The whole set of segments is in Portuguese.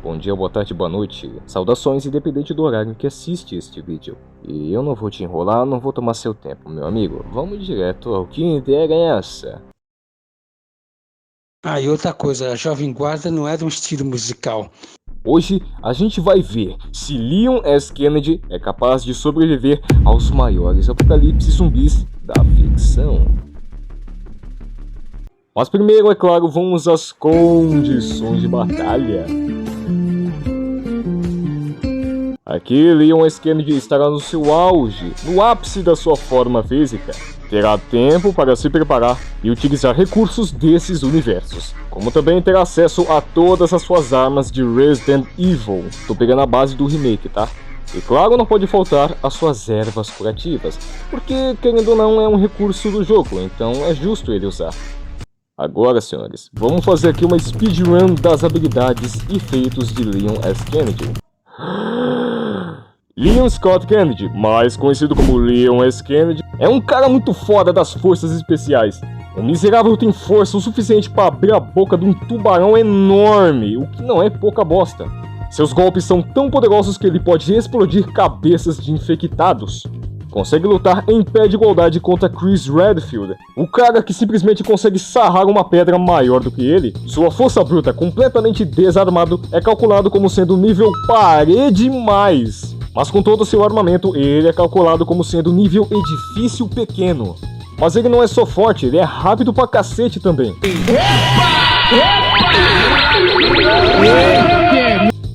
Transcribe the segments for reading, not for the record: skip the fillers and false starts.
bom dia, boa tarde, boa noite. Saudações independente do horário em que assiste este vídeo. E eu não vou te enrolar, não vou tomar seu tempo, meu amigo. Vamos direto ao que interessa. E outra coisa, a Jovem Guarda não é de um estilo musical. Hoje a gente vai ver se Leon S. Kennedy é capaz de sobreviver aos maiores apocalipses zumbis da ficção. Mas primeiro, é claro, vamos às condições de batalha. Aqui, Leon S. Kennedy estará no seu auge, no ápice da sua forma física. Terá tempo para se preparar e utilizar recursos desses universos, como também terá acesso a todas as suas armas de Resident Evil. Tô pegando a base do remake, tá? E claro, não pode faltar as suas ervas curativas, porque querendo ou não é um recurso do jogo, então é justo ele usar. Agora, senhores, vamos fazer aqui uma speedrun das habilidades e feitos de Leon S. Kennedy. Leon Scott Kennedy, mais conhecido como Leon S. Kennedy, é um cara muito foda das forças especiais. O miserável tem força o suficiente para abrir a boca de um tubarão enorme, o que não é pouca bosta. Seus golpes são tão poderosos que ele pode explodir cabeças de infectados. Consegue lutar em pé de igualdade contra Chris Redfield, o cara que simplesmente consegue sarrar uma pedra maior do que ele. Sua força bruta, completamente desarmado, é calculado como sendo nível parede mais. Mas com todo o seu armamento, ele é calculado como sendo nível edifício pequeno. Mas ele não é só forte, ele é rápido pra cacete também.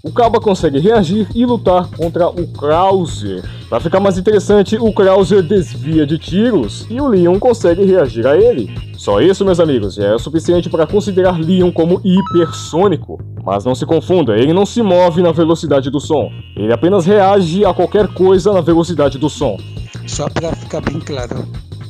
O Caba consegue reagir e lutar contra o Krauser. Pra ficar mais interessante, o Krauser desvia de tiros e o Leon consegue reagir a ele. Só isso, meus amigos, já é o suficiente para considerar Leon como hipersônico. Mas não se confunda, ele não se move na velocidade do som. Ele apenas reage a qualquer coisa na velocidade do som. Só pra ficar bem claro.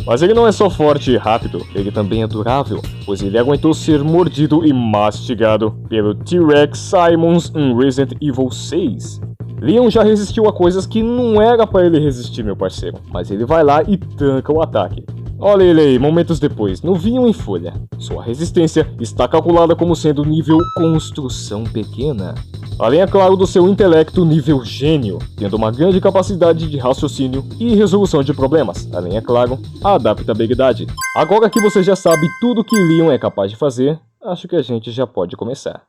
Mas ele não é só forte e rápido, ele também é durável, pois ele aguentou ser mordido e mastigado pelo T-Rex Simons em Resident Evil 6. Leon já resistiu a coisas que não era pra ele resistir, meu parceiro, mas ele vai lá e tanca o ataque. Olha ele aí, momentos depois, novinho em folha. Sua resistência está calculada como sendo nível construção pequena. Além, é claro, do seu intelecto nível gênio, tendo uma grande capacidade de raciocínio e resolução de problemas. Além, é claro, a adaptabilidade. Agora que você já sabe tudo que Leon é capaz de fazer, acho que a gente já pode começar.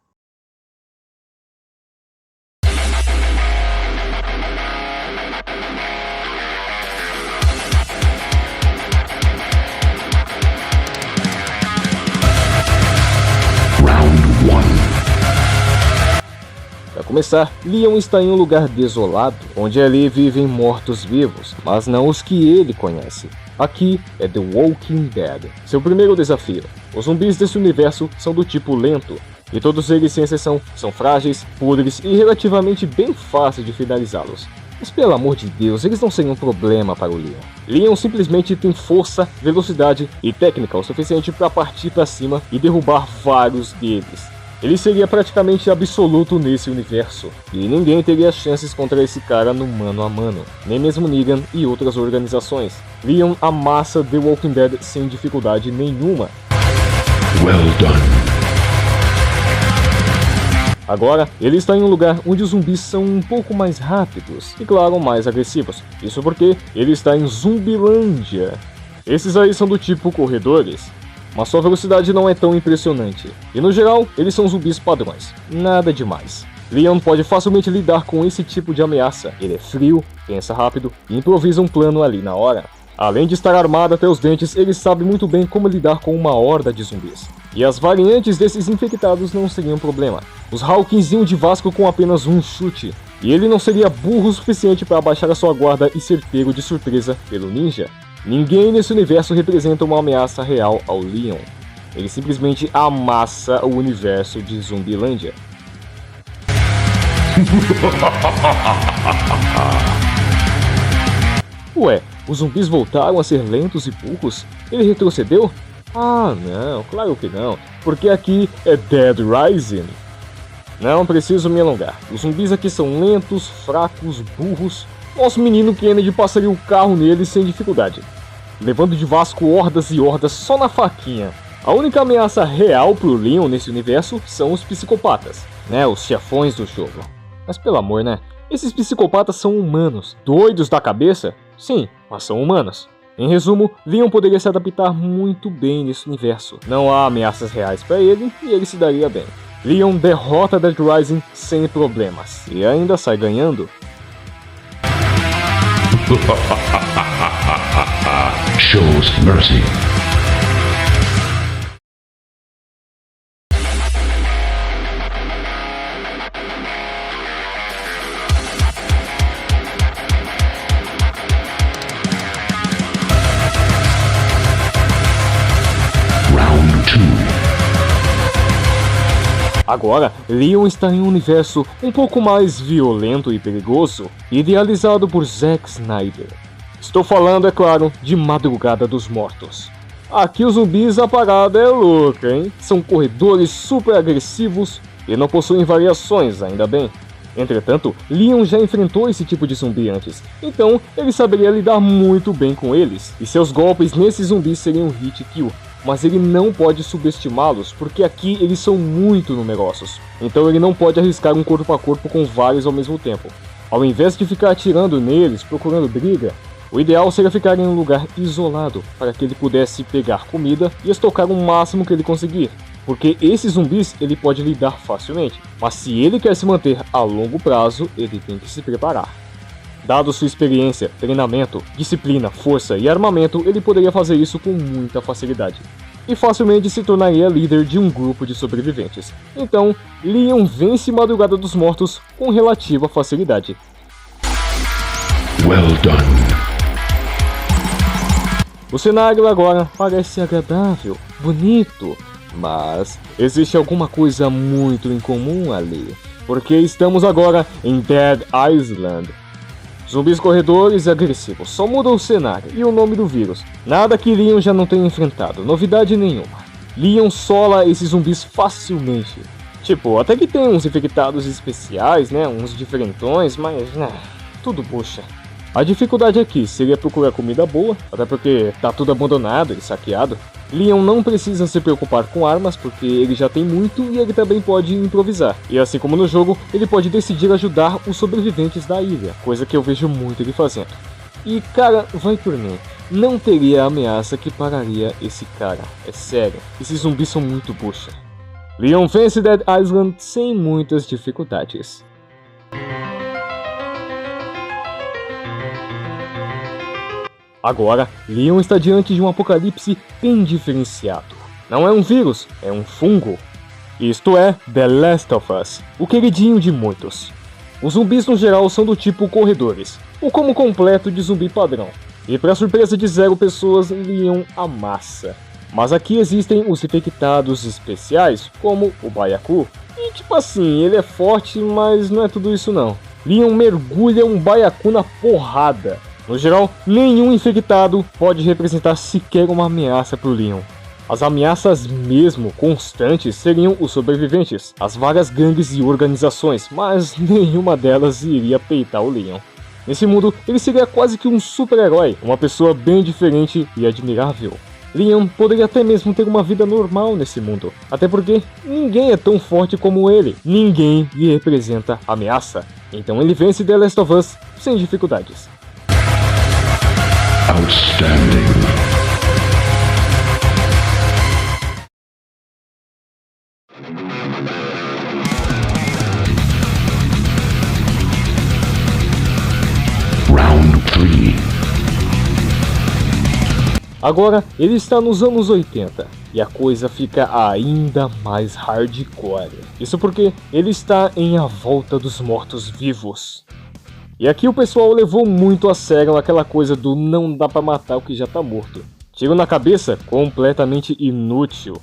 Para começar, Leon está em um lugar desolado, onde ali vivem mortos-vivos, mas não os que ele conhece. Aqui é The Walking Dead. Seu primeiro desafio. Os zumbis desse universo são do tipo lento, e todos eles, sem exceção, são frágeis, podres e relativamente bem fácil de finalizá-los. Mas pelo amor de Deus, eles não seriam um problema para o Leon. Leon simplesmente tem força, velocidade e técnica o suficiente para partir para cima e derrubar vários deles. Ele seria praticamente absoluto nesse universo, e ninguém teria chances contra esse cara no mano a mano, nem mesmo Negan e outras organizações. Leon amassa The Walking Dead sem dificuldade nenhuma. Well done. Agora, ele está em um lugar onde os zumbis são um pouco mais rápidos e, claro, mais agressivos. Isso porque ele está em Zumbilândia. Esses aí são do tipo corredores, mas sua velocidade não é tão impressionante. E no geral, eles são zumbis padrões. Nada demais. Leon pode facilmente lidar com esse tipo de ameaça. Ele é frio, pensa rápido e improvisa um plano ali na hora. Além de estar armado até os dentes, ele sabe muito bem como lidar com uma horda de zumbis. E as variantes desses infectados não seriam um problema. Os Hawkinzinho de Vasco com apenas um chute. E ele não seria burro o suficiente para abaixar a sua guarda e ser pego de surpresa pelo ninja. Ninguém nesse universo representa uma ameaça real ao Leon. Ele simplesmente amassa o universo de Zumbilândia. Ué, os zumbis voltaram a ser lentos e burros? Ele retrocedeu? Ah não, claro que não, porque aqui é Dead Rising. Não preciso me alongar, os zumbis aqui são lentos, fracos, burros. Nosso menino Kennedy passaria o carro neles sem dificuldade, levando de Vasco hordas e hordas só na faquinha. A única ameaça real pro Leon nesse universo são os psicopatas. né, os chefões do jogo. Mas pelo amor, né? Esses psicopatas são humanos, doidos da cabeça? Sim, mas são humanos. Em resumo, Leon poderia se adaptar muito bem nesse universo. Não há ameaças reais para ele e ele se daria bem. Leon derrota Dead Rising sem problemas e ainda sai ganhando. Shows mercy. Agora, Leon está em um universo um pouco mais violento e perigoso, idealizado por Zack Snyder. Estou falando, é claro, de Madrugada dos Mortos. Aqui os zumbis a parada é louca, hein? São corredores super agressivos e não possuem variações, ainda bem. Entretanto, Leon já enfrentou esse tipo de zumbi antes, então ele saberia lidar muito bem com eles, e seus golpes nesses zumbis seriam hit kill. Mas ele não pode subestimá-los, porque aqui eles são muito numerosos. Então ele não pode arriscar um corpo a corpo com vários ao mesmo tempo. Ao invés de ficar atirando neles, procurando briga, o ideal seria ficar em um lugar isolado, para que ele pudesse pegar comida e estocar o máximo que ele conseguir. Porque esses zumbis ele pode lidar facilmente, mas se ele quer se manter a longo prazo, ele tem que se preparar. Dado sua experiência, treinamento, disciplina, força e armamento, ele poderia fazer isso com muita facilidade. E facilmente se tornaria líder de um grupo de sobreviventes. Então, Leon vence Madrugada dos Mortos com relativa facilidade. Well done. O cenário agora parece agradável, bonito, mas existe alguma coisa muito incomum ali. Porque estamos agora em Dead Island. Zumbis corredores e agressivos, só muda o cenário e o nome do vírus. Nada que Leon já não tenha enfrentado, novidade nenhuma. Leon sola esses zumbis facilmente. Tipo, até que tem uns infectados especiais, né, uns diferentões, mas tudo bucha. A dificuldade aqui seria procurar comida boa, até porque tá tudo abandonado e saqueado. Leon não precisa se preocupar com armas, porque ele já tem muito e ele também pode improvisar. E assim como no jogo, ele pode decidir ajudar os sobreviventes da ilha, coisa que eu vejo muito ele fazendo. E cara, vai por mim, não teria ameaça que pararia esse cara, é sério, esses zumbis são muito bucha. Leon vence Dead Island sem muitas dificuldades. Agora, Leon está diante de um apocalipse bem diferenciado. Não é um vírus, é um fungo. Isto é The Last of Us, o queridinho de muitos. Os zumbis no geral são do tipo corredores, o como completo de zumbi padrão. E para surpresa de 0 pessoas, Leon amassa. Mas aqui existem os infectados especiais, como o Baiacu. E tipo assim, ele é forte, mas não é tudo isso não. Leon mergulha um Baiacu na porrada. No geral, nenhum infectado pode representar sequer uma ameaça para o Leon. As ameaças mesmo constantes seriam os sobreviventes, as várias gangues e organizações, mas nenhuma delas iria peitar o Leon. Nesse mundo, ele seria quase que um super-herói, uma pessoa bem diferente e admirável. Leon poderia até mesmo ter uma vida normal nesse mundo, até porque ninguém é tão forte como ele, ninguém lhe representa ameaça. Então ele vence The Last of Us sem dificuldades. Outstanding. Round 3. Agora ele está nos anos 80 e a coisa fica ainda mais hardcore. Isso porque ele está em A Volta dos Mortos-Vivos. E aqui o pessoal levou muito a sério aquela coisa do não dá pra matar o que já tá morto. Tiro na cabeça, completamente inútil.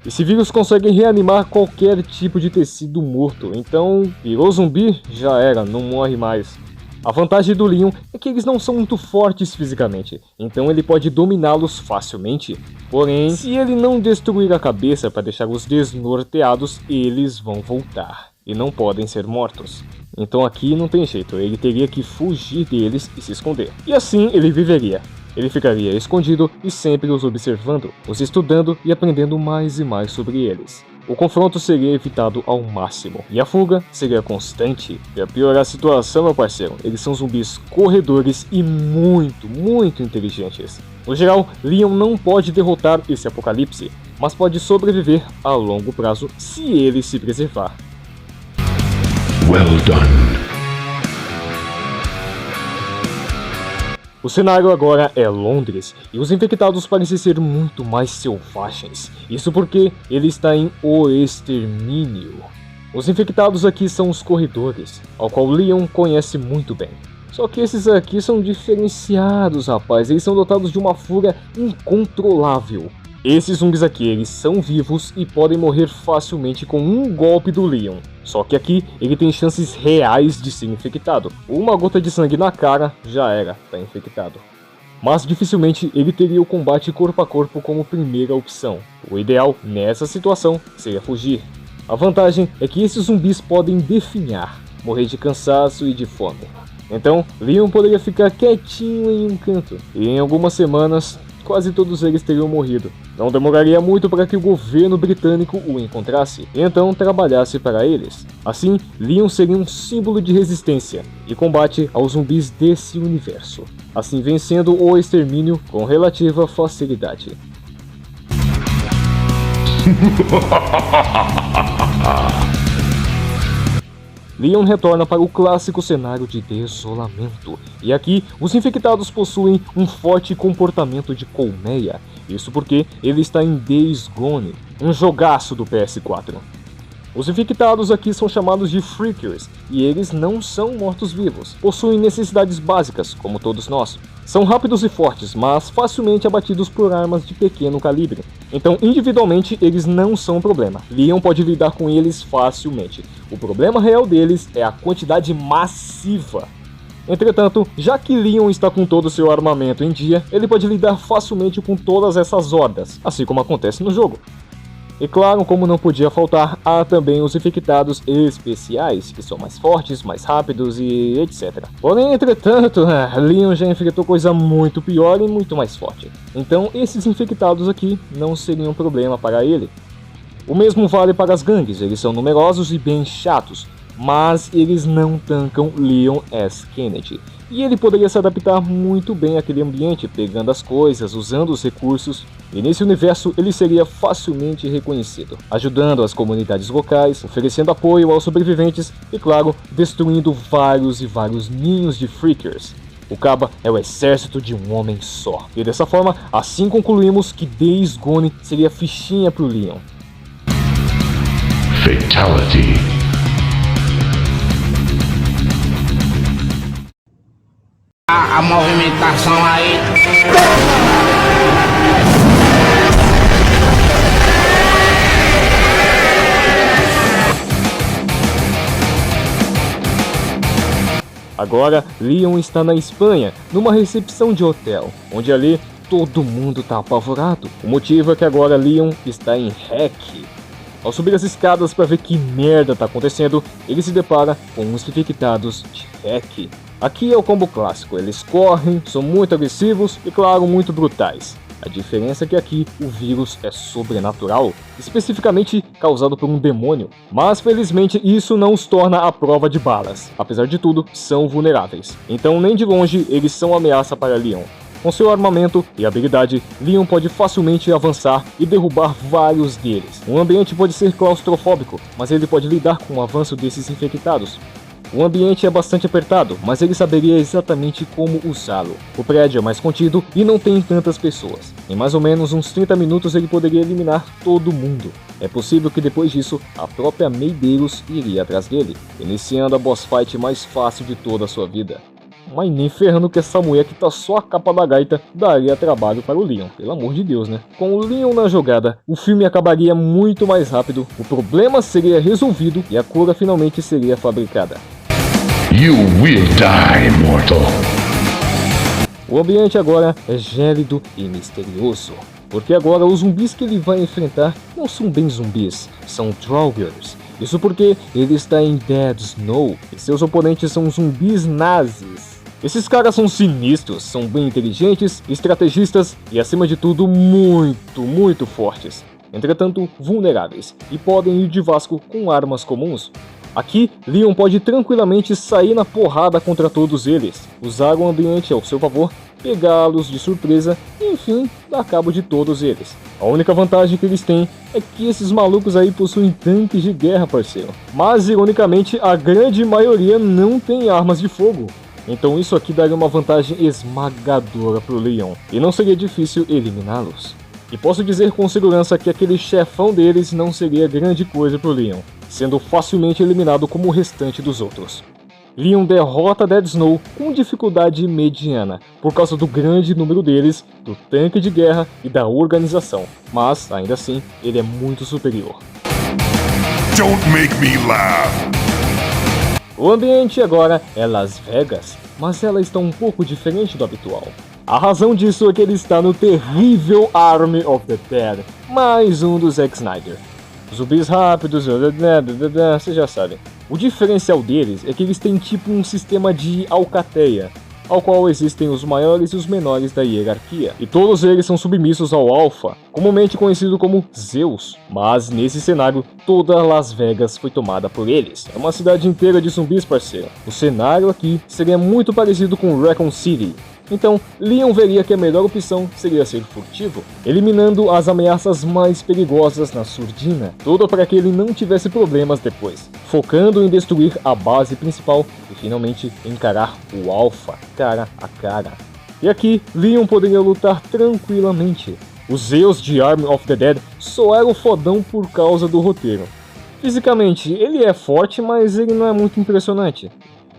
Esse vírus consegue reanimar qualquer tipo de tecido morto, então virou zumbi, já era, não morre mais. A vantagem do Leon é que eles não são muito fortes fisicamente, então ele pode dominá-los facilmente. Porém, se ele não destruir a cabeça para deixá-los desnorteados, eles vão voltar e não podem ser mortos. Então aqui não tem jeito, ele teria que fugir deles e se esconder. E assim ele viveria. Ele ficaria escondido e sempre os observando, os estudando e aprendendo mais e mais sobre eles. o confronto seria evitado ao máximo, e a fuga seria constante. Pra piorar a situação, meu parceiro, eles são zumbis corredores e muito inteligentes. No geral, Leon não pode derrotar esse apocalipse, mas pode sobreviver a longo prazo se ele se preservar. Well done. O cenário agora é Londres, e os infectados parecem ser muito mais selvagens. Isso porque ele está em O Extermínio. Os infectados aqui são os corredores, ao qual Leon conhece muito bem. Só que esses aqui são diferenciados, rapaz. Eles são dotados de uma fúria incontrolável. Esses zumbis aqui, eles são vivos e podem morrer facilmente com um golpe do Leon. Só que aqui, ele tem chances reais de ser infectado. Uma gota de sangue na cara, já era, tá infectado. Mas dificilmente ele teria o combate corpo a corpo como primeira opção. O ideal, nessa situação, seria fugir. A vantagem é que esses zumbis podem definhar, morrer de cansaço e de fome. Então, Leon poderia ficar quietinho em um canto, e em algumas semanas, quase todos eles teriam morrido. Não demoraria muito para que o governo britânico o encontrasse e então trabalhasse para eles. Assim, Leon seria um símbolo de resistência e combate aos zumbis desse universo, assim vencendo o extermínio com relativa facilidade. Leon retorna para o clássico cenário de desolamento, e aqui os infectados possuem um forte comportamento de colmeia, isso porque ele está em Days Gone, um jogaço do PS4. Os infectados aqui são chamados de Freakers, e eles não são mortos-vivos, possuem necessidades básicas, como todos nós. São rápidos e fortes, mas facilmente abatidos por armas de pequeno calibre. Então, individualmente, eles não são um problema. Leon pode lidar com eles facilmente. O problema real deles é a quantidade massiva. Entretanto, já que Leon está com todo o seu armamento em dia, ele pode lidar facilmente com todas essas hordas, assim como acontece no jogo. E claro, como não podia faltar, há também os infectados especiais, que são mais fortes, mais rápidos e etc. Porém, entretanto, Leon já infectou coisa muito pior e muito mais forte. Então, esses infectados aqui não seriam um problema para ele. O mesmo vale para as gangues, eles são numerosos e bem chatos, mas eles não tancam Leon S. Kennedy. E ele poderia se adaptar muito bem àquele ambiente, pegando as coisas, usando os recursos, e nesse universo ele seria facilmente reconhecido, ajudando as comunidades locais, oferecendo apoio aos sobreviventes e, claro, destruindo vários ninhos de Freakers. O Caba é o exército de um homem só. E dessa forma, assim concluímos que Days Gone seria fichinha pro Leon. Fatality. A movimentação aí. Agora, Leon está na Espanha, numa recepção de hotel, onde ali todo mundo tá apavorado. O motivo é que agora Leon está em REC. Ao subir as escadas para ver que merda tá acontecendo, ele se depara com os infectados de REC. Aqui é o combo clássico, eles correm, são muito agressivos e, claro, muito brutais. A diferença é que aqui o vírus é sobrenatural, especificamente causado por um demônio. Mas felizmente isso não os torna à prova de balas. Apesar de tudo, são vulneráveis. Então nem de longe eles são ameaça para Leon. Com seu armamento e habilidade, Leon pode facilmente avançar e derrubar vários deles. O ambiente pode ser claustrofóbico, mas ele pode lidar com o avanço desses infectados. O ambiente é bastante apertado, mas ele saberia exatamente como usá-lo. O prédio é mais contido e não tem tantas pessoas. Em mais ou menos uns 30 minutos ele poderia eliminar todo mundo. É possível que depois disso, a própria Medeiros iria atrás dele, iniciando a boss fight mais fácil de toda a sua vida. Mas nem ferrando que essa mulher que tá só a capa da gaita daria trabalho para o Leon, pelo amor de Deus, né? Com o Leon na jogada, o filme acabaria muito mais rápido, o problema seria resolvido e a cura finalmente seria fabricada. You will die, mortal. O ambiente agora é gélido e misterioso, porque agora os zumbis que ele vai enfrentar não são bem zumbis, são Draugrs. Isso porque ele está em Dead Snow e seus oponentes são zumbis nazis. Esses caras são sinistros, são bem inteligentes, estrategistas e acima de tudo muito fortes. entretanto vulneráveis, e podem ir de Vasco com armas comuns. Aqui, Leon pode tranquilamente sair na porrada contra todos eles, usar o ambiente ao seu favor, pegá-los de surpresa e, enfim, dar cabo de todos eles. A única vantagem que eles têm é que esses malucos aí possuem tanques de guerra, parceiro. Mas, ironicamente, a grande maioria não tem armas de fogo. Então isso aqui daria uma vantagem esmagadora pro Leon, e não seria difícil eliminá-los. E posso dizer com segurança que aquele chefão deles não seria grande coisa pro Leon, sendo facilmente eliminado como o restante dos outros. Leon derrota Dead Snow com dificuldade mediana, por causa do grande número deles, do tanque de guerra e da organização, mas, ainda assim, ele é muito superior. Don't make me laugh. O ambiente agora é Las Vegas, mas ela está um pouco diferente do habitual. A razão disso é que ele está no terrível Army of the Dead, mais um do Zack Snyder. Zumbis rápidos, vocês já sabem. O diferencial deles é que eles têm tipo um sistema de alcateia, ao qual existem os maiores e os menores da hierarquia, e todos eles são submissos ao Alpha, comumente conhecido como Zeus. Mas nesse cenário, toda Las Vegas foi tomada por eles. É uma cidade inteira de zumbis, parceiro. O cenário aqui seria muito parecido com Raccoon City. Então, Leon veria que a melhor opção seria ser furtivo, eliminando as ameaças mais perigosas na surdina, tudo para que ele não tivesse problemas depois, focando em destruir a base principal e finalmente encarar o Alpha cara a cara. E aqui, Leon poderia lutar tranquilamente. O Zeus de Army of the Dead só era o fodão por causa do roteiro. Fisicamente, ele é forte, mas ele não é muito impressionante.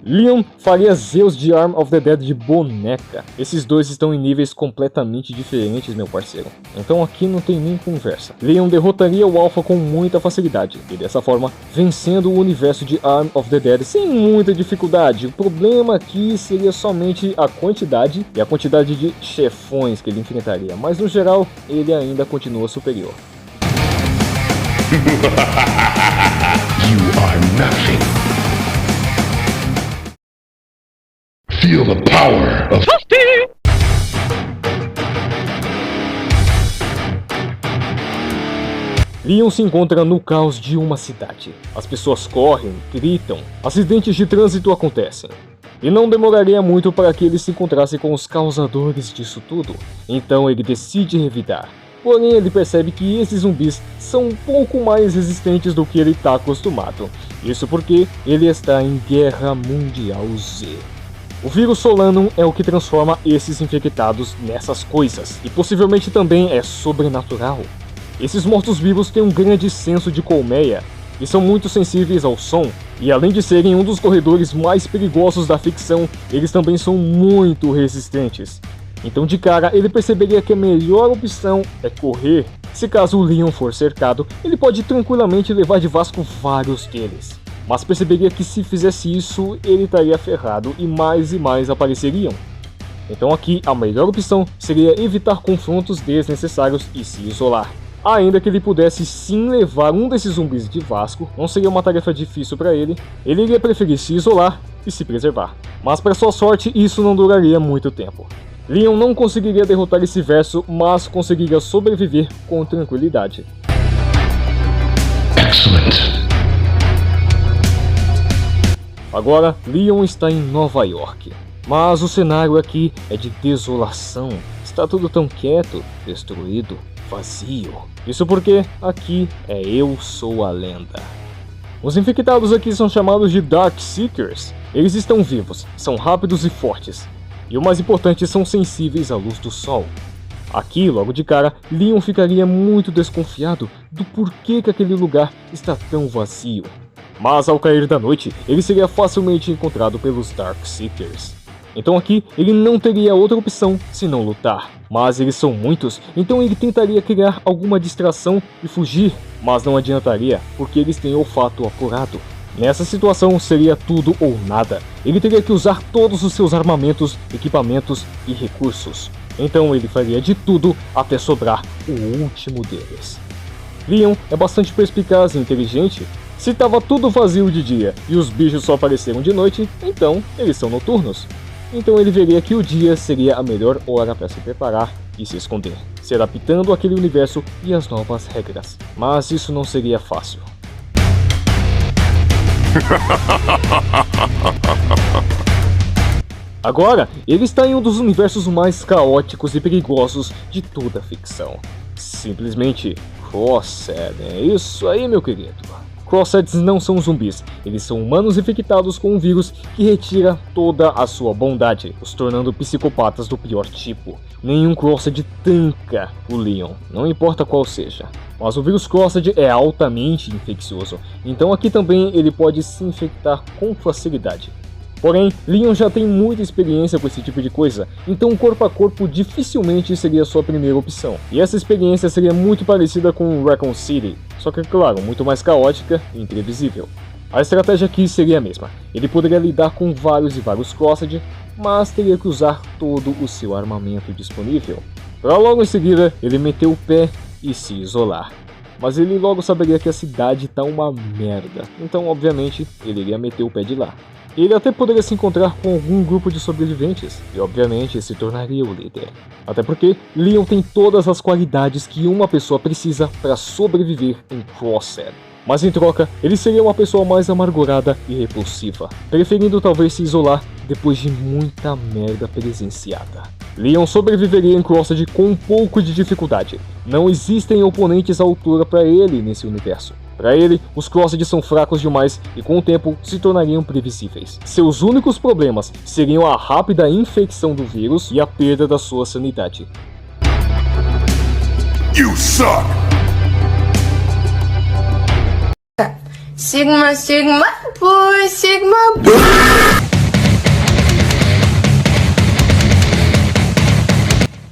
Leon faria Zeus de Arm of the Dead de boneca. Esses dois estão em níveis completamente diferentes, meu parceiro. Então aqui não tem nem conversa. Leon derrotaria o Alpha com muita facilidade, e dessa forma, vencendo o universo de Arm of the Dead sem muita dificuldade. O problema aqui seria somente a quantidade e a quantidade de chefões que ele enfrentaria, mas no geral, ele ainda continua superior. You are nothing. Feel the power of Leon se encontra no caos de uma cidade. As pessoas correm, gritam, acidentes de trânsito acontecem. E não demoraria muito para que ele se encontrasse com os causadores disso tudo. Então ele decide revidar. Porém ele percebe que esses zumbis são um pouco mais resistentes do que ele está acostumado. Isso porque ele está em Guerra Mundial Z. O vírus Solanum é o que transforma esses infectados nessas coisas, e possivelmente também é sobrenatural. Esses mortos-vivos têm um grande senso de colmeia, e são muito sensíveis ao som, e além de serem um dos corredores mais perigosos da ficção, eles também são muito resistentes. Então de cara ele perceberia que a melhor opção é correr. Se caso o Leon for cercado, ele pode tranquilamente levar de Vasco vários deles. Mas perceberia que se fizesse isso, ele estaria ferrado e mais apareceriam. Então aqui a melhor opção seria evitar confrontos desnecessários e se isolar. Ainda que ele pudesse sim levar um desses zumbis de Vasco, não seria uma tarefa difícil para ele, ele iria preferir se isolar e se preservar. Mas para sua sorte, isso não duraria muito tempo. Leon não conseguiria derrotar esse verso, mas conseguiria sobreviver com tranquilidade. excellent. Agora, Leon está em Nova York, mas o cenário aqui é de desolação. Está tudo tão quieto, destruído, vazio. Isso porque aqui é Eu Sou a Lenda. Os infectados aqui são chamados de Darkseekers. Eles estão vivos, são rápidos e fortes. E o mais importante, são sensíveis à luz do sol. Aqui, logo de cara, Leon ficaria muito desconfiado do porquê que aquele lugar está tão vazio. Mas ao cair da noite, ele seria facilmente encontrado pelos Darkseekers. Então aqui, ele não teria outra opção senão lutar. Mas eles são muitos, então ele tentaria criar alguma distração e fugir. Mas não adiantaria, porque eles têm olfato apurado. Nessa situação seria tudo ou nada. Ele teria que usar todos os seus armamentos, equipamentos e recursos. Então ele faria de tudo até sobrar o último deles. Leon é bastante perspicaz e inteligente. Se estava tudo vazio de dia e os bichos só apareceram de noite, então eles são noturnos. Então ele veria que o dia seria a melhor hora para se preparar e se esconder, se adaptando àquele universo e às novas regras. Mas isso não seria fácil. Agora, ele está em um dos universos mais caóticos e perigosos de toda a ficção. Simplesmente Crossed, é isso aí, meu querido. Crosseds não são zumbis, eles são humanos infectados com um vírus que retira toda a sua bondade, os tornando psicopatas do pior tipo. Nenhum Crossed tanca o Leon, não importa qual seja. Mas o vírus Crossed é altamente infeccioso, então aqui também ele pode se infectar com facilidade. Porém, Leon já tem muita experiência com esse tipo de coisa, então o corpo a corpo dificilmente seria sua primeira opção. E essa experiência seria muito parecida com Raccoon City, só que, claro, muito mais caótica e imprevisível. A estratégia aqui seria a mesma, ele poderia lidar com vários e vários Crossed, mas teria que usar todo o seu armamento disponível. Para logo em seguida, ele meter o pé e se isolar. Mas ele logo saberia que a cidade tá uma merda, então obviamente ele iria meter o pé de lá. Ele até poderia se encontrar com algum grupo de sobreviventes, e obviamente se tornaria o líder. Até porque Leon tem todas as qualidades que uma pessoa precisa para sobreviver em Crossed. Mas em troca, ele seria uma pessoa mais amargurada e repulsiva, preferindo talvez se isolar depois de muita merda presenciada. Leon sobreviveria em Crossed com um pouco de dificuldade. Não existem oponentes à altura para ele nesse universo. Para ele, os Crossed são fracos demais e com o tempo se tornariam previsíveis. Seus únicos problemas seriam a rápida infecção do vírus e a perda da sua sanidade. You suck! Sigma, Sigma, boy, Sigma,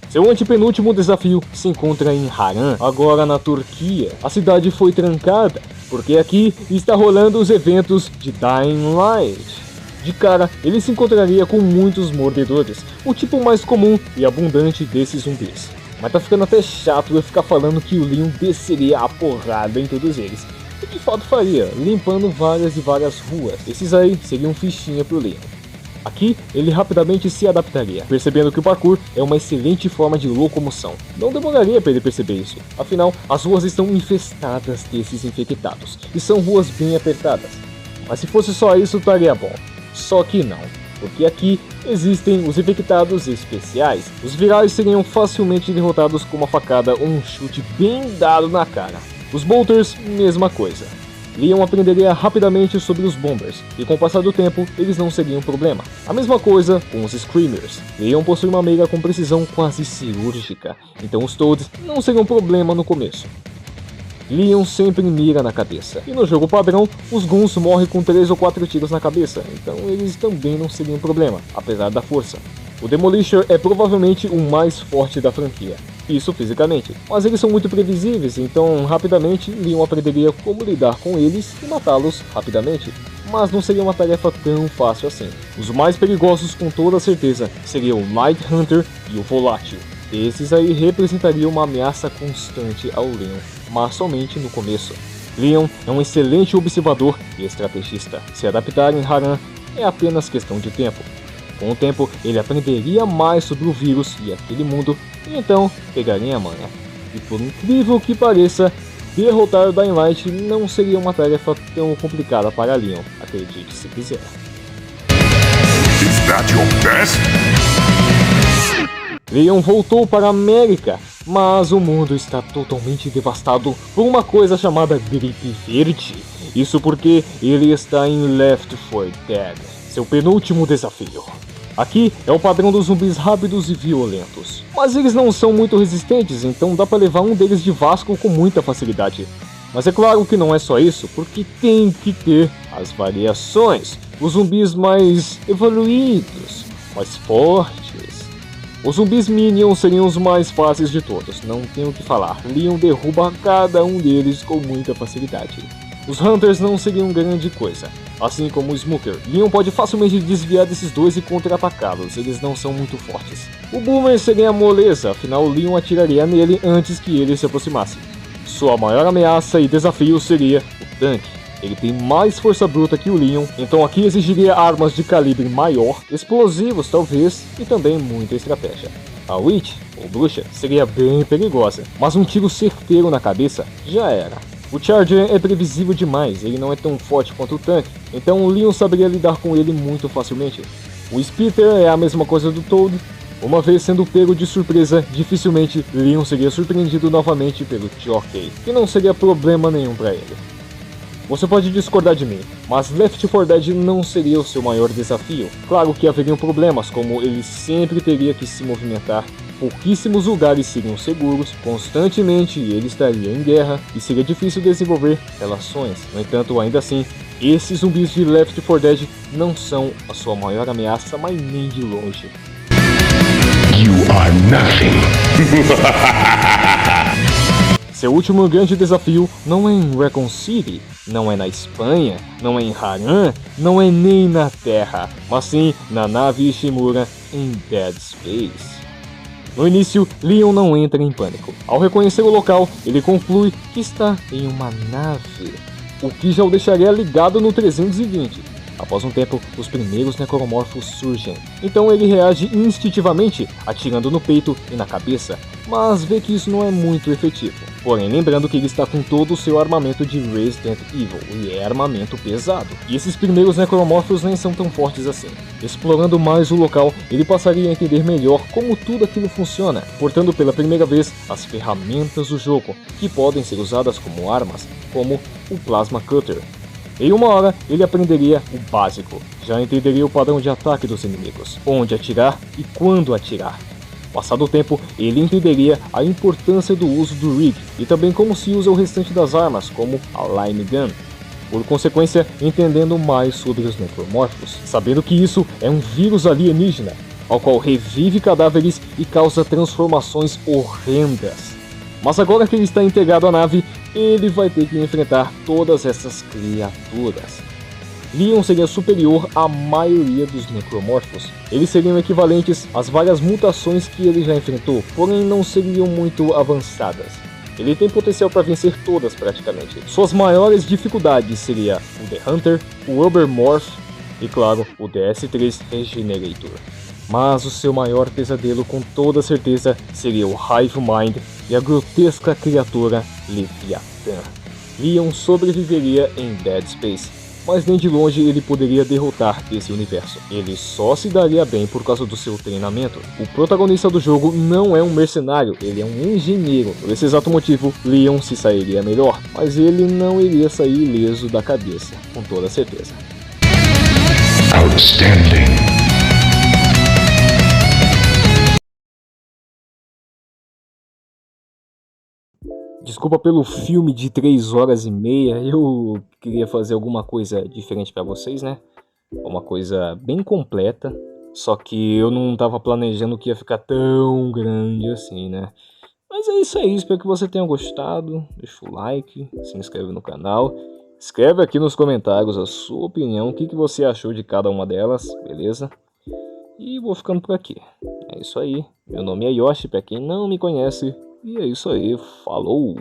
Seu antepenúltimo desafio se encontra em Haran, agora na Turquia. A cidade foi trancada, porque aqui está rolando os eventos de Dying Light. De cara, ele se encontraria com muitos mordedores, o tipo mais comum e abundante desses zumbis. Mas tá ficando até chato eu ficar falando que o Leon desceria a porrada em todos eles. E de fato faria, limpando várias e várias ruas. Esses aí seriam fichinha pro Leon. Aqui, ele rapidamente se adaptaria, percebendo que o parkour é uma excelente forma de locomoção. Não demoraria para ele perceber isso, afinal, as ruas estão infestadas desses infectados, e são ruas bem apertadas. Mas se fosse só isso, estaria bom. Só que não, porque aqui existem os infectados especiais. Os virais seriam facilmente derrotados com uma facada ou um chute bem dado na cara. Os bolters, mesma coisa. Leon aprenderia rapidamente sobre os bombers, e com o passar do tempo, eles não seriam um problema. A mesma coisa com os screamers. Leon possui uma mira com precisão quase cirúrgica, então os toads não seriam um problema no começo. Leon sempre mira na cabeça, e no jogo padrão, os Goons morrem com 3 ou 4 tiros na cabeça, então eles também não seriam um problema, apesar da força. O Demolisher é provavelmente o mais forte da franquia, isso fisicamente, mas eles são muito previsíveis, então rapidamente Leon aprenderia como lidar com eles e matá-los rapidamente. Mas não seria uma tarefa tão fácil assim. Os mais perigosos com toda certeza seriam o Night Hunter e o Volátil. Esses aí representariam uma ameaça constante ao Leon, mas somente no começo. Leon é um excelente observador e estrategista. Se adaptar em Haran é apenas questão de tempo. Com o tempo, ele aprenderia mais sobre o vírus e aquele mundo, e então pegaria a manha. E por incrível que pareça, derrotar o Dying Light não seria uma tarefa tão complicada para Leon, acredite se quiser. Is that your best? Leon voltou para a América, mas o mundo está totalmente devastado por uma coisa chamada gripe verde. Isso porque ele está em Left 4 Dead, seu penúltimo desafio. Aqui é o padrão dos zumbis rápidos e violentos, mas eles não são muito resistentes, então dá para levar um deles de Vasco com muita facilidade. Mas é claro que não é só isso, porque tem que ter as variações, os zumbis mais evoluídos, mais fortes. Os zumbis Minions seriam os mais fáceis de todos, não tenho o que falar, Leon derruba cada um deles com muita facilidade. Os Hunters não seriam grande coisa, assim como o Smoker. Leon pode facilmente desviar desses dois e contra-atacá-los, eles não são muito fortes. O Boomer seria a moleza, afinal Leon atiraria nele antes que ele se aproximasse. Sua maior ameaça e desafio seria o tanque. Ele tem mais força bruta que o Leon, então aqui exigiria armas de calibre maior, explosivos talvez, e também muita estratégia. A Witch, ou bruxa, seria bem perigosa, mas um tiro certeiro na cabeça já era. O Charger é previsível demais, ele não é tão forte quanto o tanque, então o Leon saberia lidar com ele muito facilmente. O Spitter é a mesma coisa do Toad. Uma vez sendo pego de surpresa, dificilmente Leon seria surpreendido novamente pelo Jockey, que não seria problema nenhum para ele. Você pode discordar de mim, mas Left 4 Dead não seria o seu maior desafio. Claro que haveriam problemas, como ele sempre teria que se movimentar, pouquíssimos lugares seriam seguros, constantemente ele estaria em guerra e seria difícil desenvolver relações. No entanto, ainda assim, esses zumbis de Left 4 Dead não são a sua maior ameaça, mas nem de longe. You are nothing. Seu último grande desafio não é em Raccoon City, não é na Espanha, não é em Harran, não é nem na Terra, mas sim na nave Ishimura em Dead Space. No início, Leon não entra em pânico. Ao reconhecer o local, ele conclui que está em uma nave, o que já o deixaria ligado no 320. Após um tempo, os primeiros necromorfos surgem, então ele reage instintivamente, atirando no peito e na cabeça, mas vê que isso não é muito efetivo. Porém, lembrando que ele está com todo o seu armamento de Resident Evil, e é armamento pesado. E esses primeiros necromorfos nem são tão fortes assim. Explorando mais o local, ele passaria a entender melhor como tudo aquilo funciona, portando pela primeira vez as ferramentas do jogo, que podem ser usadas como armas, como o Plasma Cutter. Em uma hora, ele aprenderia o básico, já entenderia o padrão de ataque dos inimigos, onde atirar e quando atirar. Passado o tempo, ele entenderia a importância do uso do rig e também como se usa o restante das armas, como a Lime Gun. Por consequência, entendendo mais sobre os necromorfos, sabendo que isso é um vírus alienígena, ao qual revive cadáveres e causa transformações horrendas. Mas agora que ele está integrado à nave, ele vai ter que enfrentar todas essas criaturas. Leon seria superior à maioria dos necromorfos. Eles seriam equivalentes às várias mutações que ele já enfrentou, porém não seriam muito avançadas. Ele tem potencial para vencer todas praticamente. Suas maiores dificuldades seria o The Hunter, o Ubermorph e claro, o DS3 Regenerator. Mas o seu maior pesadelo com toda certeza seria o Hive Mind e a grotesca criatura Leviathan. Leon sobreviveria em Dead Space, mas nem de longe ele poderia derrotar esse universo. Ele só se daria bem por causa do seu treinamento. O protagonista do jogo não é um mercenário, ele é um engenheiro. Por esse exato motivo, Leon se sairia melhor, mas ele não iria sair ileso da cabeça, com toda certeza. Outstanding. Desculpa pelo filme de 3 horas e meia, eu queria fazer alguma coisa diferente pra vocês, né? Uma coisa bem completa, só que eu não tava planejando que ia ficar tão grande assim, né? Mas é isso aí, espero que você tenha gostado, deixa o like, se inscreve no canal, escreve aqui nos comentários a sua opinião, o que você achou de cada uma delas, beleza? E vou ficando por aqui, é isso aí, meu nome é Yoshi, pra quem não me conhece. E é isso aí, falou!